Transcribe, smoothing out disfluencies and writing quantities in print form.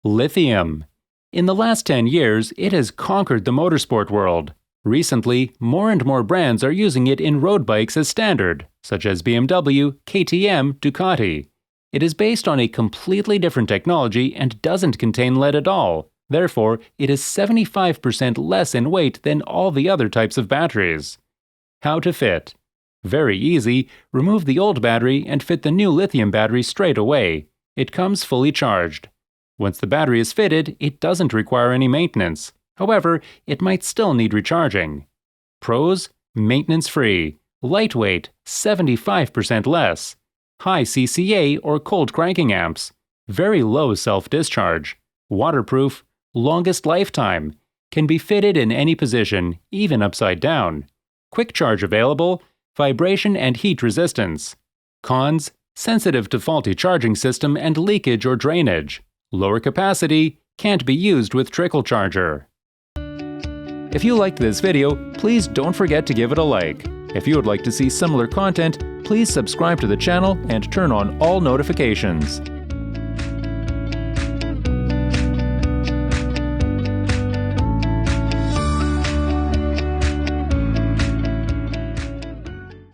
Lithium. In the last 10 years, it has conquered the motorsport world. Recently, more and more brands are using it in road bikes as standard, such as BMW, KTM, Ducati. It is based on a completely different technology and doesn't contain lead at all. Therefore, it is 75% less in weight than all the other types of batteries. How to fit? Very easy. Remove the old battery and fit the new lithium battery straight away. It comes fully charged. Once the battery is fitted, it doesn't require any maintenance. However, it might still need recharging. Pros: maintenance-free, lightweight, 75% less, high CCA or cold cranking amps, very low self-discharge, waterproof, longest lifetime, can be fitted in any position, even upside down, quick charge available, vibration and heat resistance. Cons: sensitive to faulty charging system and leakage or drainage, lower capacity, can't be used with trickle charger. If you liked this video, please don't forget to give it a like. If you would like to see similar content, please subscribe to the channel and turn on all notifications.